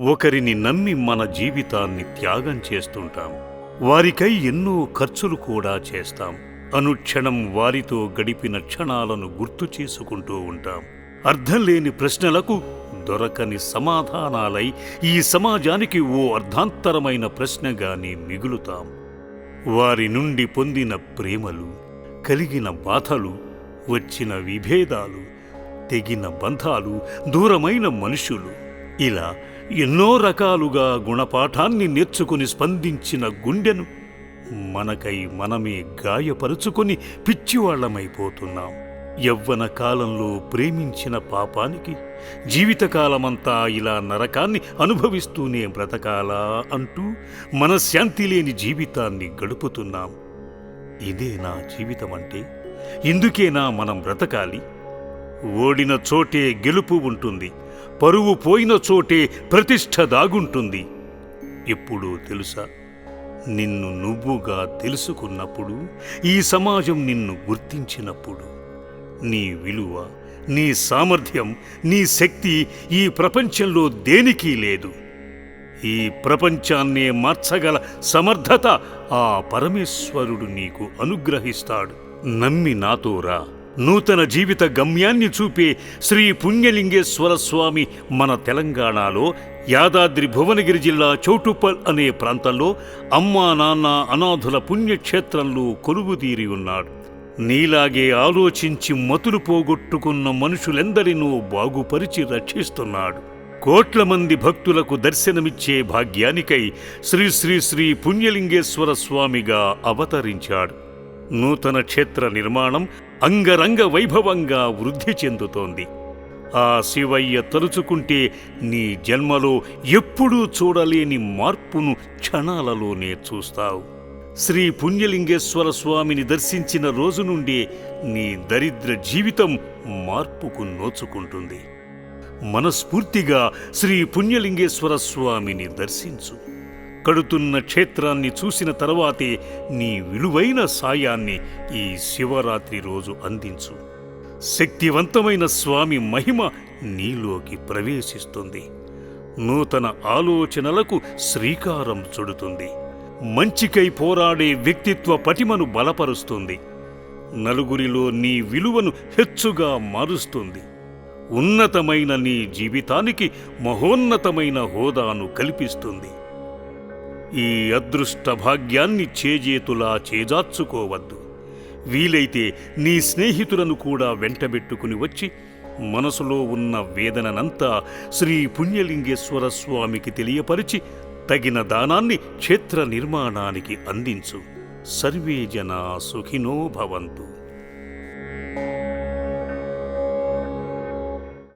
ఒకరిని నమ్మి మన జీవితాన్ని త్యాగం చేస్తుంటాం. వారికై ఎన్నో ఖర్చులు కూడా చేస్తాం. అనుక్షణం వారితో గడిపిన క్షణాలను గుర్తు చేసుకుంటూ ఉంటాం. అర్థం లేని ప్రశ్నలకు దొరకని సమాధానాలై ఈ సమాజానికి ఓ అర్థాంతరమైన ప్రశ్నగానే మిగులుతాం. వారి నుండి పొందిన ప్రేమలు, కలిగిన బాధలు, వచ్చిన విభేదాలు, తెగిన బంధాలు, దూరమైన మనుషులు, ఇలా ఎన్నో రకాలుగా గుణపాఠాన్ని నేర్చుకుని స్పందించిన గుండెను మనకై మనమే గాయపరుచుకొని పిచ్చివాళ్లమైపోతున్నాం. యవ్వన కాలంలో ప్రేమించిన పాపానికి జీవితకాలమంతా ఇలా నరకాన్ని అనుభవిస్తూనే బ్రతకాలా అంటూ మనశ్శాంతి లేని జీవితాన్ని గడుపుతున్నాం. ఇదేనా జీవితమంటే? ఇందుకేనా మనం బ్రతకాలి? ఓడిన చోటే గెలుపు ఉంటుంది, పరువు పోయిన చోటే ప్రతిష్ఠ దాగుంటుంది. ఎప్పుడూ తెలుసా, నిన్ను నువ్వుగా తెలుసుకున్నప్పుడు, ఈ సమాజం నిన్ను గుర్తించినప్పుడు, నీ విలువ, నీ సామర్థ్యం, నీ శక్తి ఈ ప్రపంచంలో దేనికీ లేదు. ఈ ప్రపంచాన్నే మార్చగల సమర్థత ఆ పరమేశ్వరుడు నీకు అనుగ్రహిస్తాడు. నమ్మి నాతో రా. నూతన జీవిత గమ్యాన్ని చూపే శ్రీ పుణ్యలింగేశ్వర స్వామి మన తెలంగాణలో యాదాద్రి భువనగిరి జిల్లా చౌటుప్పల్ అనే ప్రాంతంలో అమ్మా నాన్న అనాథుల పుణ్యక్షేత్రంలో కొలువుదీరి ఉన్నాడు. నీలాగే ఆలోచించి మతులు పోగొట్టుకున్న మనుషులెందరినో బాగుపరిచి రక్షిస్తున్నాడు. కోట్ల మంది భక్తులకు దర్శనమిచ్చే భాగ్యానికై శ్రీ శ్రీ శ్రీ పుణ్యలింగేశ్వర స్వామిగా అవతరించాడు. నూతన క్షేత్ర నిర్మాణం అంగరంగ వైభవంగా వృద్ధి చెందుతోంది. ఆ శివయ్య తలుచుకుంటే నీ జన్మలో ఎప్పుడూ చూడలేని మార్పును క్షణాలలోనే చూస్తావు. శ్రీ పుణ్యలింగేశ్వర స్వామిని దర్శించిన రోజు నుండే నీ దరిద్ర జీవితం మార్పుకు నోచుకుంటుంది. మనస్ఫూర్తిగా శ్రీ పుణ్యలింగేశ్వర స్వామిని దర్శించు. కడుతున్న క్షేత్రాన్ని చూసిన తర్వాతే నీ విలువైన సాయాన్ని ఈ శివరాత్రి రోజు అందించు. శక్తివంతమైన స్వామి మహిమ నీలోకి ప్రవేశిస్తుంది. నూతన ఆలోచనలకు శ్రీకారం చుడుతుంది. మంచికై పోరాడే వ్యక్తిత్వ పటిమను బలపరుస్తుంది. నలుగురిలో నీ విలువను హెచ్చుగా మారుస్తుంది. ఉన్నతమైన నీ జీవితానికి మహోన్నతమైన హోదాను కల్పిస్తుంది. ఈ అదృష్ట భాగ్యాన్ని చేజేతులా చేజార్చుకోవద్దు. వీలైతే నీ స్నేహితులను కూడా వెంటబెట్టుకుని వచ్చి మనసులో ఉన్న వేదననంతా శ్రీ పుణ్యలింగేశ్వర స్వామికి తెలియపరిచి తగిన దానాన్ని క్షేత్ర నిర్మాణానికి అందించు. సర్వే జనా సుఖినో భవంతు.